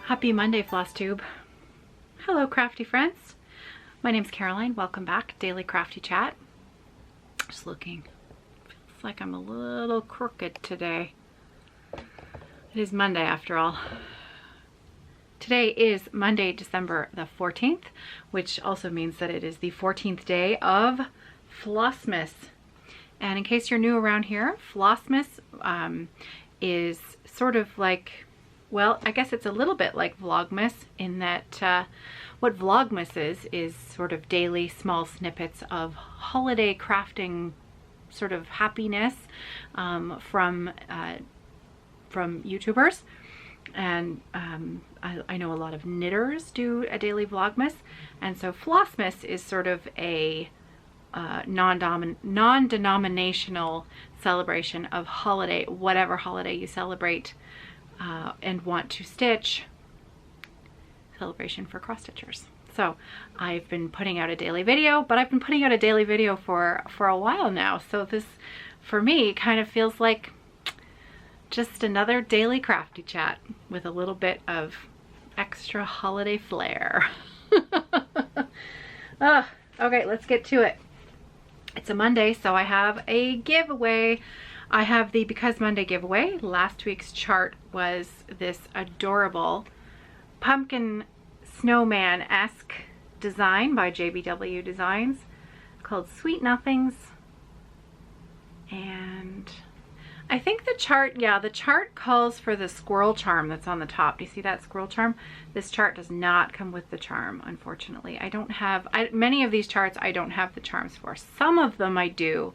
Happy Monday, FlossTube. Hello, crafty friends. My name's Caroline. Welcome back. Daily Crafty Chat. Just looking. Feels like I'm a little crooked today. It is Monday after all. Today is Monday, December the 14th, which also means that it is the 14th day of Flossmas. And in case you're new around here, Flossmas is sort of like, well, I guess it's a little bit like Vlogmas in that what Vlogmas is sort of daily small snippets of holiday crafting sort of happiness from YouTubers. And I know a lot of knitters do a daily Vlogmas, and so Flossmas is sort of a non-denominational celebration of holiday, whatever holiday you celebrate and want to stitch. Celebration for cross stitchers. So I've been putting out a daily video, but I've been putting out a daily video for a while now. So this, for me, kind of feels like just another daily crafty chat with a little bit of extra holiday flair. Okay, let's get to it. It's a Monday, so I have a giveaway. I have the Because Monday giveaway. Last week's chart was this adorable pumpkin snowman-esque design by JBW Designs called Sweet Nothings. And I think the chart, yeah, the chart calls for the squirrel charm that's on the top. Do you see that squirrel charm? This chart does not come with the charm, unfortunately. I don't have, many of these charts I don't have the charms for. Some of them I do,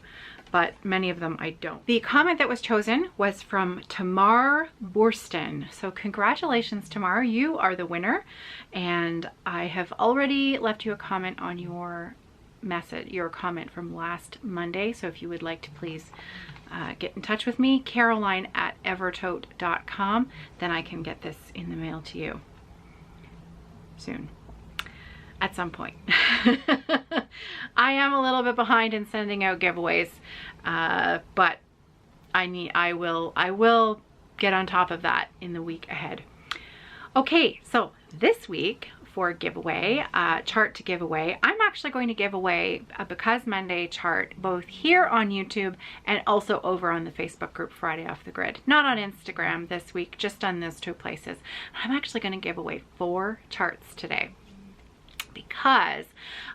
but many of them I don't. The comment that was chosen was from Tamar Borston. So congratulations, Tamar, you are the winner. And I have already left you a comment on your message, your comment from last Monday. So if you would like to please get in touch with me, caroline@evertote.com, then I can get this in the mail to you soon, at some point. I am a little bit behind in sending out giveaways, but I will get on top of that in the week ahead. Okay, so this week for giveaway, chart to give away, I'm actually going to give away a Because Monday chart both here on YouTube and also over on the Facebook group Friday Off the Grid. Not on Instagram this week, just on those two places. I'm actually going to give away 4 charts today because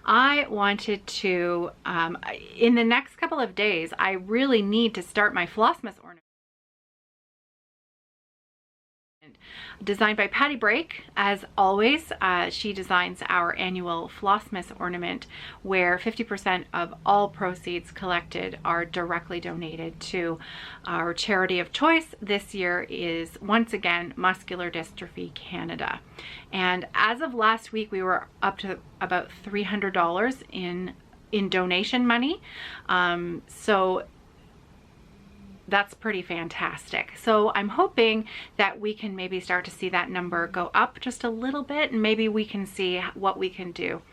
I wanted to, in the next couple of days, I really need to start my Flossmas ornament. Designed by Patty Brake, as always. She designs our annual Flossmas ornament where 50% of all proceeds collected are directly donated to our charity of choice. This year is once again Muscular Dystrophy Canada. And as of last week, we were up to about $300 in donation money. So that's pretty fantastic. So I'm hoping that we can maybe start to see that number go up just a little bit, and maybe we can see what we can do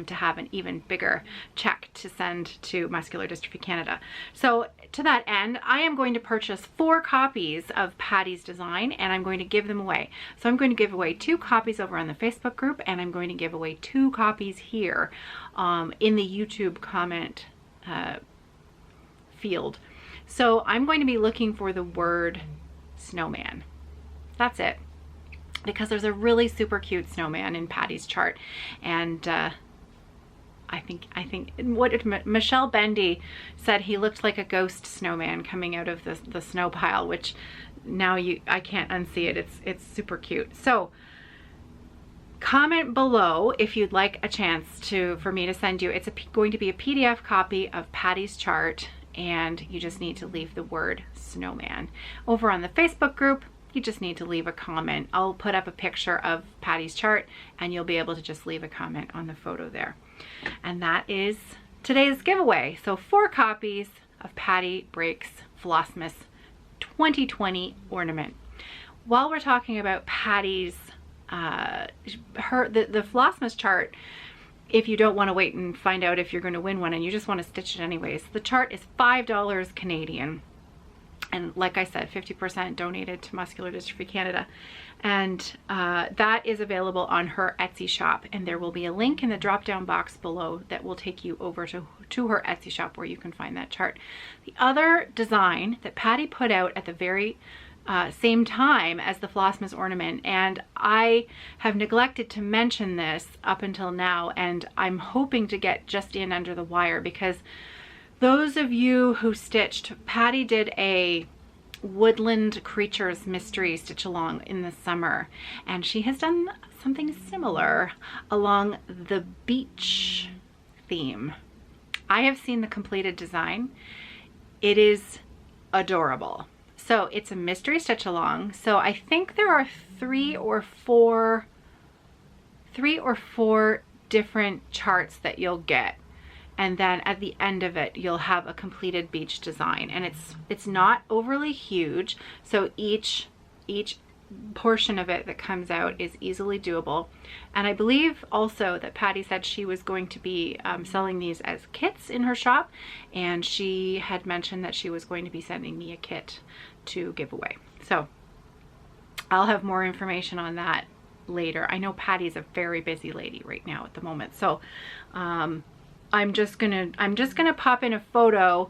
to have an even bigger check to send to Muscular Dystrophy Canada. So to that end, I am going to purchase 4 copies of Patty's design, and I'm going to give them away. So I'm going to give away 2 copies over on the Facebook group, and I'm going to give away 2 copies here in the YouTube comment field. So I'm going to be looking for the word snowman. That's it. Because there's a really super cute snowman in Patty's chart. And I think what Michelle Bendy said, he looked like a ghost snowman coming out of the snow pile, which now I can't unsee it. It's super cute. So comment below if you'd like a chance for me to send you. It's going to be a PDF copy of Patty's chart, and you just need to leave the word snowman. Over on the Facebook group, you just need to leave a comment. I'll put up a picture of Patty's chart, and you'll be able to just leave a comment on the photo there. And that is today's giveaway. So 4 copies of Patty Brake's Flossmas 2020 ornament. While we're talking about Patty's, the Flossmas chart, if you don't want to wait and find out if you're going to win one and you just want to stitch it anyways, the chart is $5 Canadian. And like I said, 50% donated to Muscular Dystrophy Canada. And that is available on her Etsy shop. And there will be a link in the drop-down box below that will take you over to her Etsy shop where you can find that chart. The other design that Patty put out at the very same time as the Flossmas ornament, and I have neglected to mention this up until now, and I'm hoping to get just in under the wire, because those of you who stitched, Patty did a woodland creatures mystery stitch along in the summer, and she has done something similar along the beach theme. I have seen the completed design. It is adorable. So it's a mystery stitch along. So I think there are three or four different charts that you'll get. And then at the end of it, you'll have a completed beach design. And it's not overly huge. So each portion of it that comes out is easily doable. And I believe also that Patty said she was going to be selling these as kits in her shop. And she had mentioned that she was going to be sending me a kit to give away. So I'll have more information on that later. I know Patty's a very busy lady right now at the moment. So I'm just gonna pop in a photo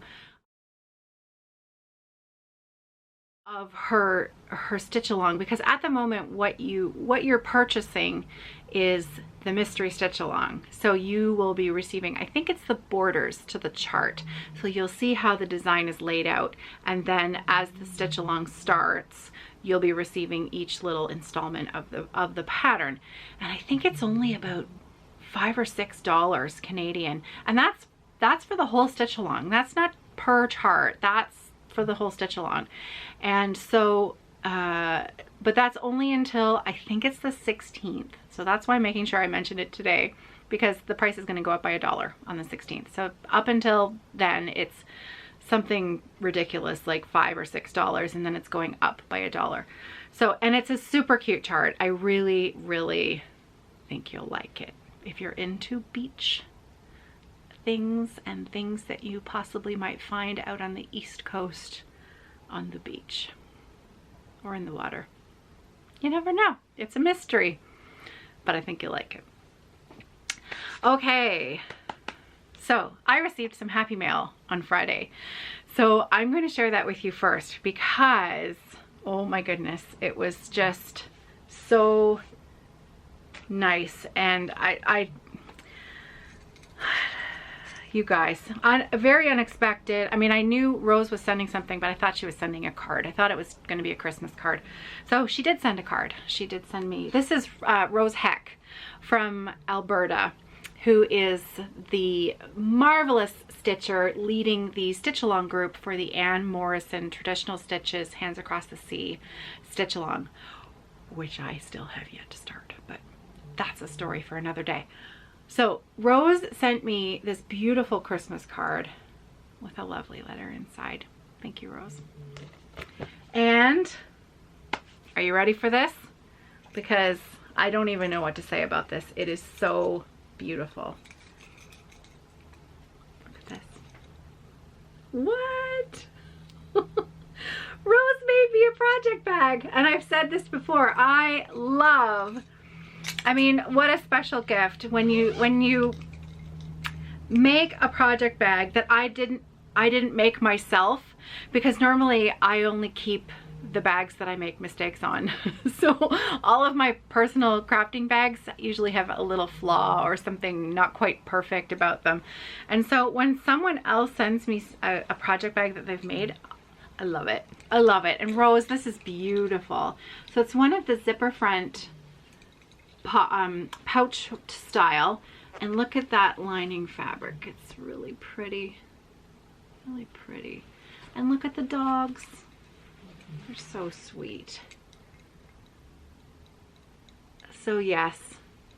of her stitch along, because at the moment what you're purchasing is the mystery stitch along. So you will be receiving, I think it's the borders to the chart. So you'll see how the design is laid out, and then as the stitch along starts, you'll be receiving each little installment of the pattern. And I think it's only about $5 or $6 Canadian, and that's for the whole stitch along. That's not per chart, that's for the whole stitch along. And so but that's only until I think it's the 16th. So that's why I'm making sure I mentioned it today, because the price is going to go up by $1 on the 16th. So up until then it's something ridiculous like $5 or $6, and then it's going up by $1. So, and it's a super cute chart. I really, really think you'll like it if you're into beach things and things that you possibly might find out on the East Coast on the beach or in the water. You never know. It's a mystery, but I think you'll like it. Okay, so I received some happy mail on Friday. So I'm going to share that with you first, because oh my goodness, it was just so nice. And you guys, very unexpected. I mean, I knew Rose was sending something, but I thought she was sending a card. I thought it was going to be a Christmas card. So she did send a card. She did send me, this is Rose Heck from Alberta, who is the marvelous stitcher leading the stitch along group for the Anne Morrison Traditional Stitches Hands Across the Sea stitch along, which I still have yet to start, but that's a story for another day. So Rose sent me this beautiful Christmas card with a lovely letter inside. Thank you, Rose. And are you ready for this? Because I don't even know what to say about this. It is so beautiful. Look at this. What? Rose made me a project bag. And I've said this before. I mean, what a special gift when you make a project bag that I didn't make myself, because normally I only keep the bags that I make mistakes on. So all of my personal crafting bags usually have a little flaw or something not quite perfect about them. And so when someone else sends me a project bag that they've made, I love it. I love it. And Rose, this is beautiful. So it's one of the zipper front pouch style, and look at that lining fabric. It's really pretty, really pretty. And look at the dogs. They're so sweet. So yes,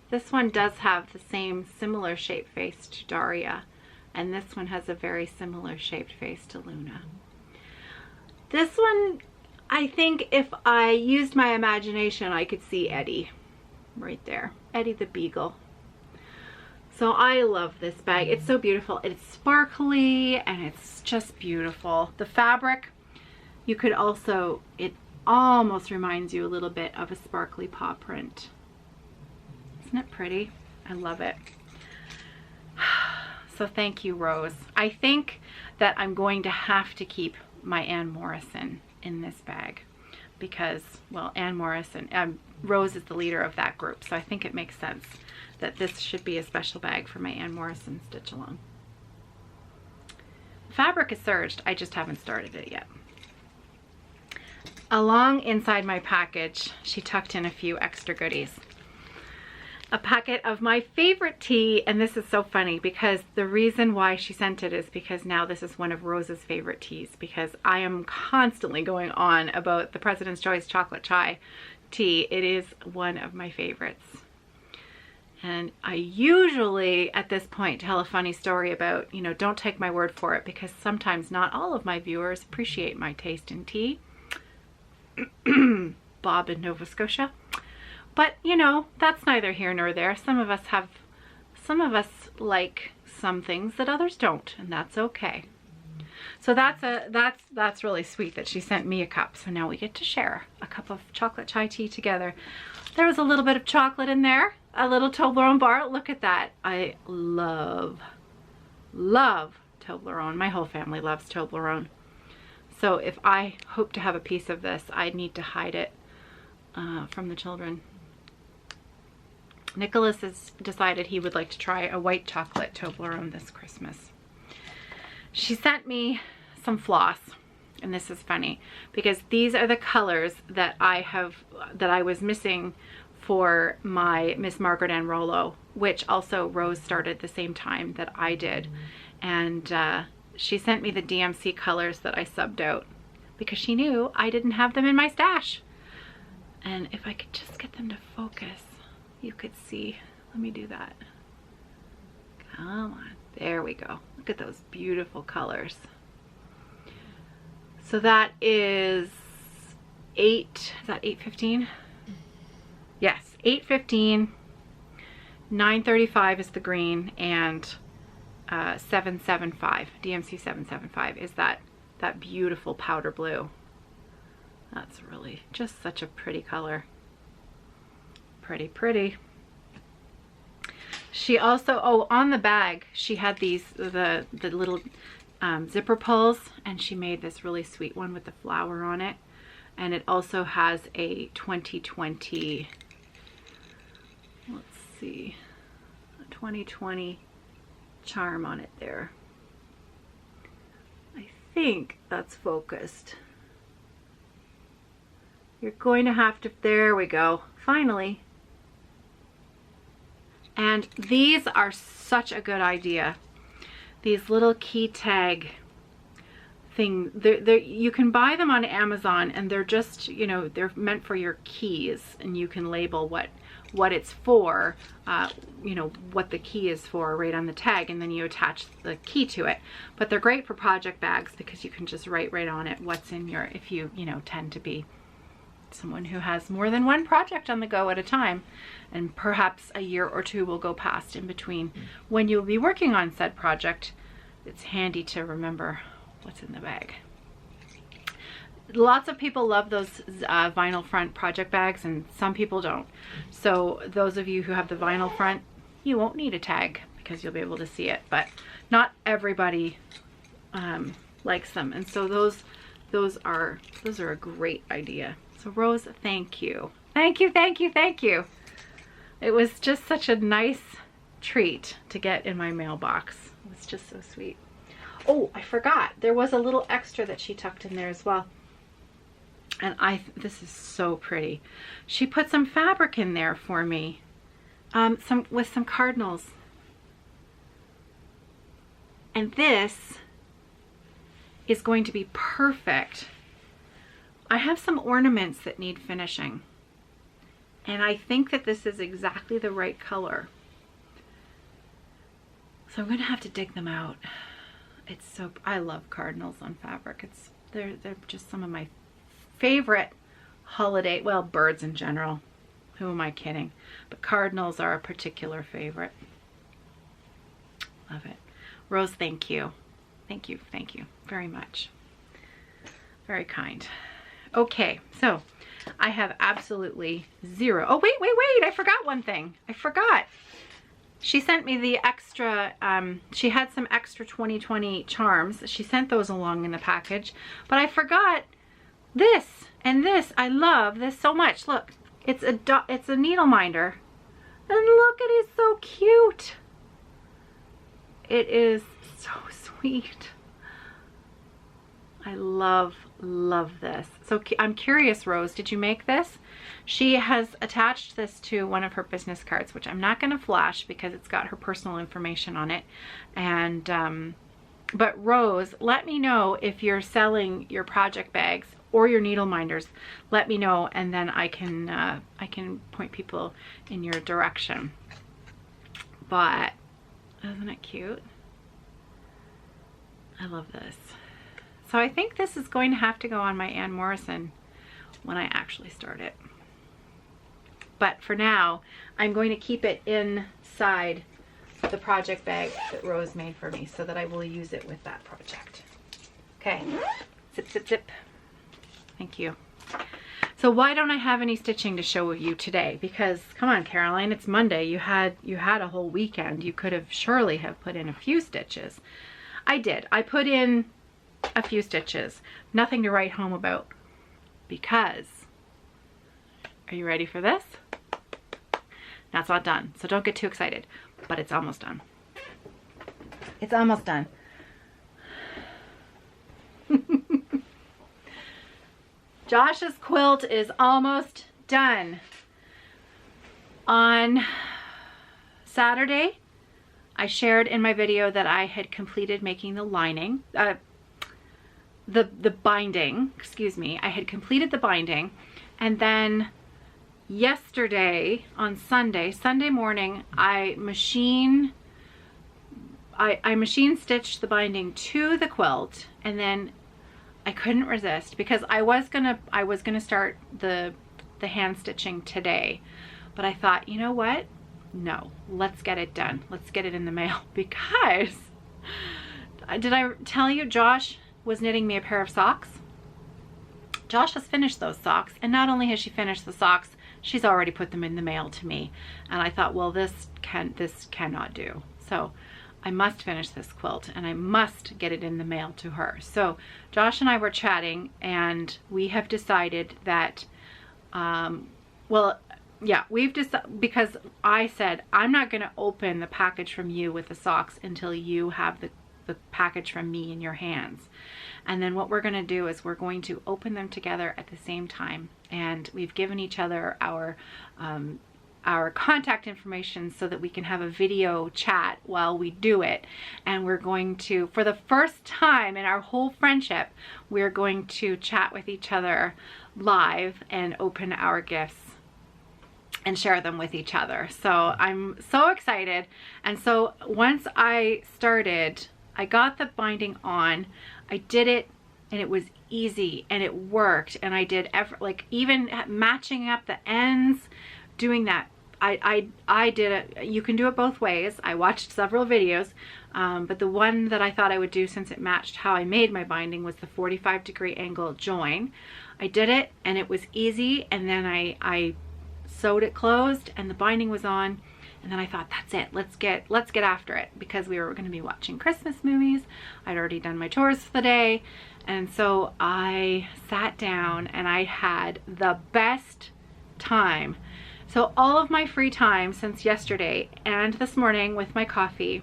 this one does have the same similar shape face to Daria, and this one has a very similar shaped face to Luna. This one, I think if I used my imagination, I could see Eddie right there. Eddie the Beagle. So I love this bag. It's so beautiful. It's sparkly and it's just beautiful. The fabric You could also, it almost reminds you a little bit of a sparkly paw print. Isn't it pretty? I love it. So thank you, Rose. I think that I'm going to have to keep my Anne Morrison in this bag because, well, Anne Morrison, Rose is the leader of that group, so I think it makes sense that this should be a special bag for my Anne Morrison stitch along. Fabric is serged, I just haven't started it yet. Along inside my package, she tucked in a few extra goodies. A packet of my favorite tea, and this is so funny because the reason why she sent it is because now this is one of Rose's favorite teas, because I am constantly going on about the President's Choice chocolate chai tea. It is one of my favorites. And I usually at this point tell a funny story about, you know, don't take my word for it, because sometimes not all of my viewers appreciate my taste in tea. Bob in Nova Scotia. But, you know, that's neither here nor there. Some of us like some things that others don't, and that's okay. So that's really sweet that she sent me a cup. So now we get to share a cup of chocolate chai tea together. There was a little bit of chocolate in there, a little Toblerone bar. Look at that. I love Toblerone. My whole family loves Toblerone. So if I hope to have a piece of this, I need to hide it from the children. Nicholas has decided he would like to try a white chocolate Toblerone this Christmas. She sent me some floss, and this is funny because these are the colors that I was missing for my Miss Margaret Ann Rollo, which also Rose started the same time that I did. And she sent me the DMC colors that I subbed out because she knew I didn't have them in my stash. And if I could just get them to focus, you could see. Let me do that. Come on. There we go. Look at those beautiful colors. So that is 8:15? Yes, 8:15. 9:35 is the green, and 775, DMC 775 is that beautiful powder blue. That's really just such a pretty color. Pretty, pretty. She also, oh, on the bag, she had these, the little zipper pulls, and she made this really sweet one with the flower on it. And it also has a 2020, let's see, a 2020 charm on it there. I think that's focused. You're going to have to, there we go, finally. And these are such a good idea. These little key tag thing, you can buy them on Amazon, and they're just, you know, they're meant for your keys, and you can label what it's for, you know, what the key is for right on the tag, and then you attach the key to it. But they're great for project bags because you can just write right on it what's in your, if you know, tend to be someone who has more than one project on the go at a time, and perhaps a year or two will go past in between when you'll be working on said project. It's handy to remember what's in the bag. Lots of people love those vinyl front project bags, and some people don't. So those of you who have the vinyl front, you won't need a tag because you'll be able to see it, but not everybody likes them, and so those are a great idea. So Rose, thank you. Thank you, thank you, thank you. It was just such a nice treat to get in my mailbox. It was just so sweet. Oh, I forgot. There was a little extra that she tucked in there as well. And this is so pretty. She put some fabric in there for me. With some cardinals. And this is going to be perfect. I have some ornaments that need finishing, and I think that this is exactly the right color. So I'm going to have to dig them out. It's so, I love cardinals on fabric. They're just some of my favorite holiday, well, birds in general. Who am I kidding? But cardinals are a particular favorite. Love it. Rose, thank you. Thank you very much. Very kind. Okay, so I have absolutely zero. Oh, wait, I forgot one thing. I forgot. She sent me the extra, she had some extra 2020 charms. She sent those along in the package, but I forgot this and this. I love this so much. Look, it's a needle minder. And look at it, so cute. It is so sweet. I love this. So I'm curious, Rose, did you make this? She has attached this to one of her business cards, which I'm not going to flash because it's got her personal information on it. And but Rose, let me know if you're selling your project bags or your needle minders. Let me know, and then I can point people in your direction. But isn't it cute? I love this. So I think this is going to have to go on my Ann Morrison when I actually start it. But for now, I'm going to keep it inside the project bag that Rose made for me so that I will use it with that project. Okay, zip, zip, zip. Thank you. So why don't I have any stitching to show you today? Because come on, Caroline, it's Monday. You had a whole weekend. You could have surely have put in a few stitches. I did. I put in a few stitches. Nothing to write home about because, are you ready for this? Now it's not done, so don't get too excited, but it's almost done. It's almost done. Josh's quilt is almost done. On Saturday, I shared in my video that I had completed making the lining, the binding, excuse me. I had completed the binding, and then yesterday on Sunday morning, I machine stitched the binding to the quilt, and then I couldn't resist because I was gonna start the hand stitching today, but I thought, you know what? No, let's get it done. Let's get it in the mail, because did I tell you Josh was knitting me a pair of socks? Josh has finished those socks, and not only has she finished the socks, she's already put them in the mail to me. And I thought, well, this cannot do. So I must finish this quilt, and I must get it in the mail to her. So Josh and I were chatting, and we have decided that, well, yeah, we've decided, because I said, I'm not going to open the package from you with the socks until you have the package from me in your hands. And then what we're going to do is we're going to open them together at the same time. And we've given each other our contact information so that we can have a video chat while we do it. And we're going to, for the first time in our whole friendship, we're going to chat with each other live and open our gifts and share them with each other. So I'm so excited. And so once I started, I got the binding on, I did it, and it was easy, and it worked. And I did like even matching up the ends, doing that. I did it. You can do it both ways. I watched several videos, but the one that I thought I would do, since it matched how I made my binding, was the 45-degree angle join. I did it, and it was easy. And then I sewed it closed, and the binding was on. And then I thought, that's it. Let's get after it, because we were going to be watching Christmas movies. I'd already done my chores for the day. And so I sat down and I had the best time. So all of my free time since yesterday and this morning with my coffee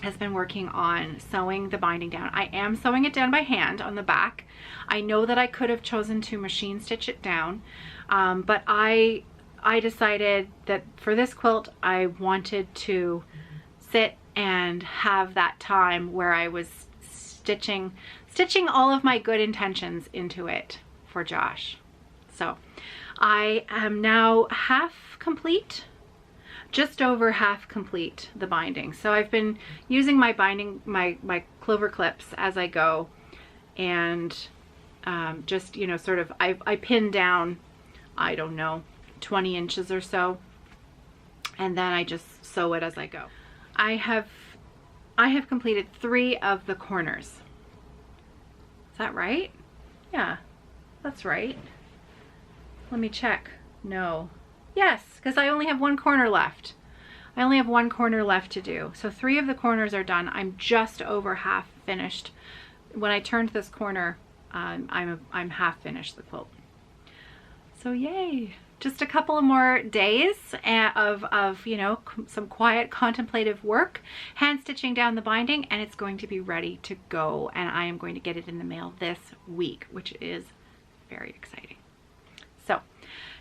has been working on sewing the binding down. I am sewing it down by hand on the back. I know that I could have chosen to machine stitch it down, but I decided that for this quilt, I wanted to sit and have that time where I was stitching all of my good intentions into it for Josh. So I am now half complete, just over half complete the binding. So I've been using my binding, my clover clips as I go, and just, you know, sort of, I pin down, I don't know, 20 inches or so, and then I just sew it as I go. I have completed 3 of the corners. Is that right? Yeah, that's right. Let me check. No. Yes, because I only have one corner left. I only have one corner left to do. So 3 of the corners are done. I'm just over half finished. When I turned this corner, I'm half finished the quilt. So yay. Just a couple of more days of you know, some quiet contemplative work, hand stitching down the binding, and it's going to be ready to go. And I am going to get it in the mail this week, which is very exciting. So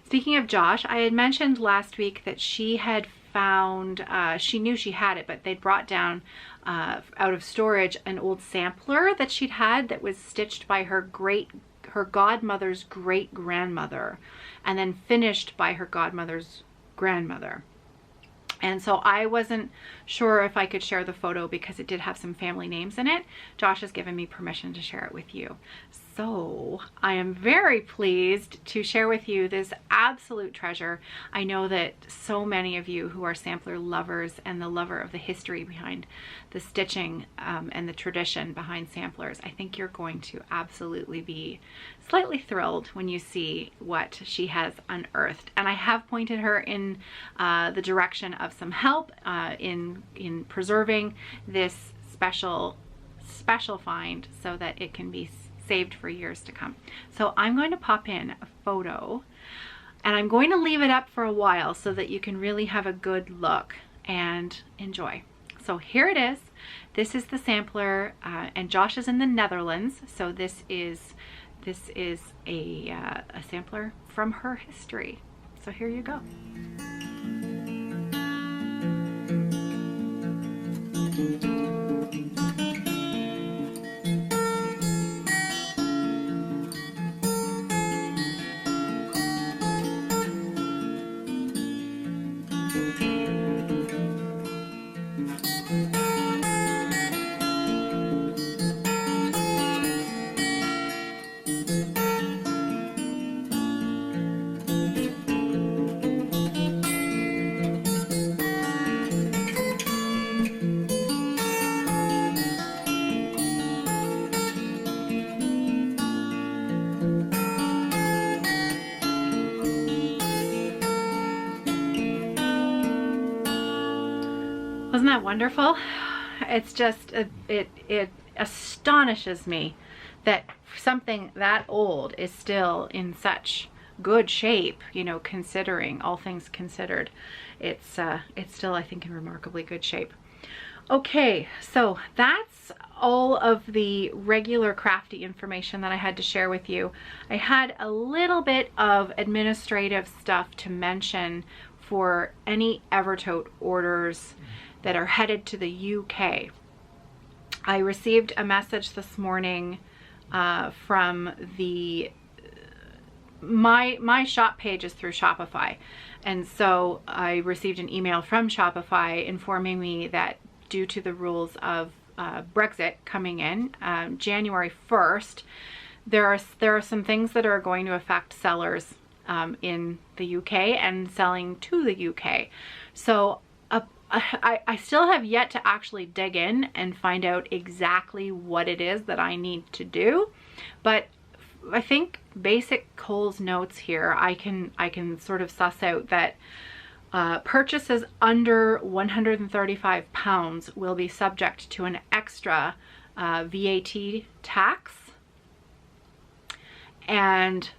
speaking of Josh, I had mentioned last week that she had found, she knew she had it, but they'd brought down out of storage an old sampler that she'd had that was stitched by her godmother's great grandmother, and then finished by her godmother's grandmother. And so I wasn't sure if I could share the photo because it did have some family names in it. Josh has given me permission to share it with you. So I am very pleased to share with you this absolute treasure. I know that so many of you who are sampler lovers and the lover of the history behind the stitching and the tradition behind samplers, I think you're going to absolutely be slightly thrilled when you see what she has unearthed. And I have pointed her in the direction of some help in preserving this special find so that it can be saved for years to come. So I'm going to pop in a photo, and I'm going to leave it up for a while so that you can really have a good look and enjoy. So here it is. This is the sampler, and Josh is in the Netherlands, so this is a sampler from her history. So here you go. Wasn't that wonderful? It's just, it astonishes me that something that old is still in such good shape, you know, considering all things considered. It's still, I think, in remarkably good shape. Okay, so that's all of the regular crafty information that I had to share with you. I had a little bit of administrative stuff to mention for any Evertote orders that are headed to the UK. I received a message this morning from my shop page is through Shopify, and so I received an email from Shopify informing me that due to the rules of Brexit coming in January 1st, there are some things that are going to affect sellers in the UK and selling to the UK. So I still have yet to actually dig in and find out exactly what it is that I need to do, but I think basic Coles notes here, I can sort of suss out that purchases under £135 will be subject to an extra VAT tax, and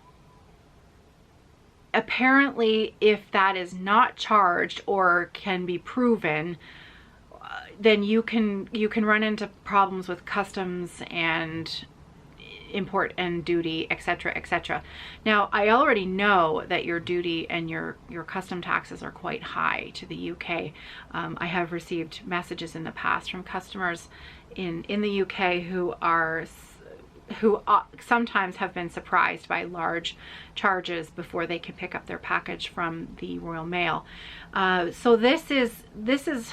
apparently if that is not charged or can be proven, then you can run into problems with customs and import and duty, etc., etc. Now, I already know that your duty and your custom taxes are quite high to the UK. I have received messages in the past from customers in the UK who sometimes have been surprised by large charges before they can pick up their package from the Royal Mail. So this is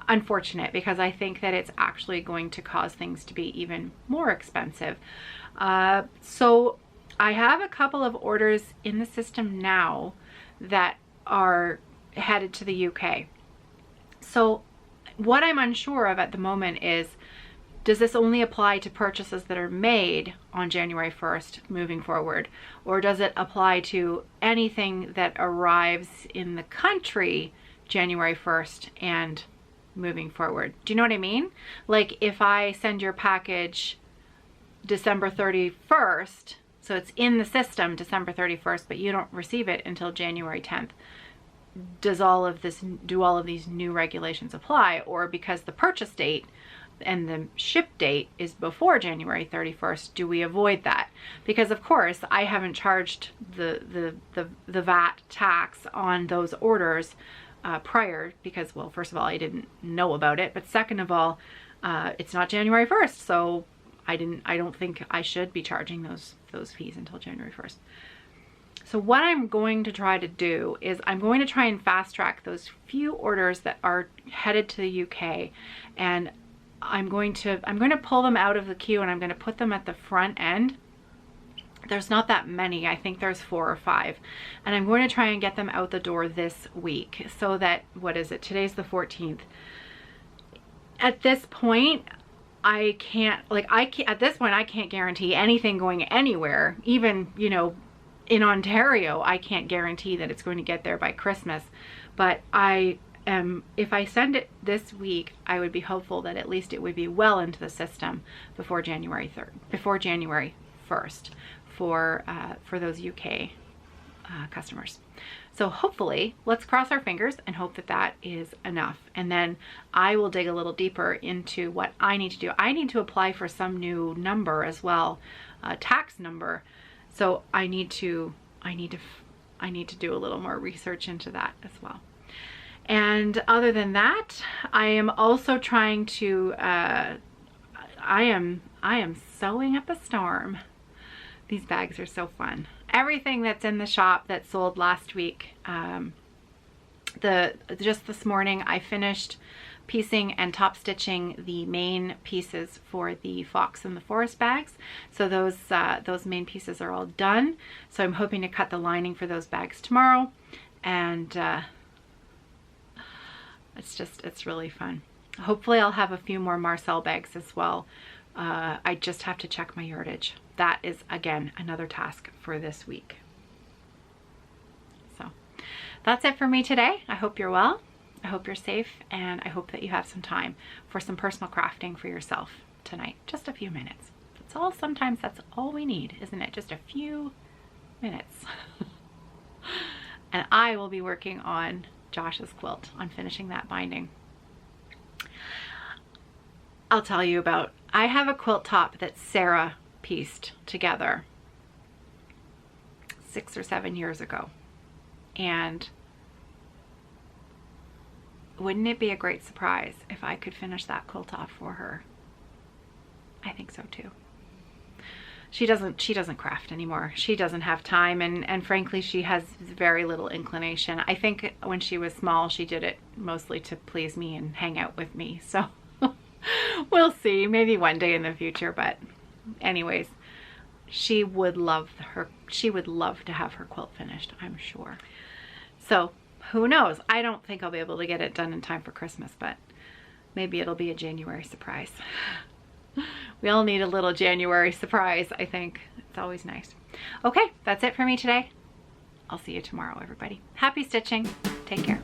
unfortunate because I think that it's actually going to cause things to be even more expensive. So I have a couple of orders in the system now that are headed to the UK. So what I'm unsure of at the moment is, does this only apply to purchases that are made on January 1st moving forward? Or does it apply to anything that arrives in the country January 1st and moving forward? Do you know what I mean? Like if I send your package December 31st, so it's in the system December 31st, but you don't receive it until January 10th. Do all of these new regulations apply? Or because the purchase date and the ship date is before January 31st, do we avoid that? Because of course I haven't charged the VAT tax on those orders prior, because, well, first of all, I didn't know about it, but second of all, it's not January 1st, so I don't think I should be charging those fees until January 1st. So what I'm going to try to do is I'm going to try and fast track those few orders that are headed to the UK, and I'm going to pull them out of the queue and I'm going to put them at the front end. There's not that many. I think there's 4 or 5. And I'm going to try and get them out the door this week so that, what is it? Today's the 14th. At this point, I can't guarantee anything going anywhere. Even, you know, in Ontario, I can't guarantee that it's going to get there by Christmas. But if I send it this week, I would be hopeful that at least it would be well into the system before January 1st for those UK customers. So hopefully, let's cross our fingers and hope that that is enough. And then I will dig a little deeper into what I need to do. I need to apply for some new number as well, tax number. So I need to do a little more research into that as well. And other than that, I am also trying to, I am sewing up a storm. These bags are so fun. Everything that's in the shop that sold last week, just this morning I finished piecing and top stitching the main pieces for the Fox and the Forest bags. So those main pieces are all done. So I'm hoping to cut the lining for those bags tomorrow, and it's really fun. Hopefully I'll have a few more Marcel bags as well. I just have to check my yardage. That is, again, another task for this week. So that's it for me today. I hope you're well. I hope you're safe, and I hope that you have some time for some personal crafting for yourself tonight. Just a few minutes. Sometimes that's all we need, isn't it? Just a few minutes. And I will be working on Josh's quilt, on finishing that binding. I'll tell you about, I have a quilt top that Sarah pieced together 6 or 7 years ago, and wouldn't it be a great surprise if I could finish that quilt top for her? I think so too. She doesn't craft anymore. She doesn't have time, and frankly she has very little inclination. I think when she was small she did it mostly to please me and hang out with me, so we'll see, maybe one day in the future. But anyways, she would love to have her quilt finished, I'm sure. So who knows? I don't think I'll be able to get it done in time for Christmas, but maybe it'll be a January surprise. We all need a little January surprise, I think. It's always nice. Okay, that's it for me today. I'll see you tomorrow, everybody. Happy stitching. Take care.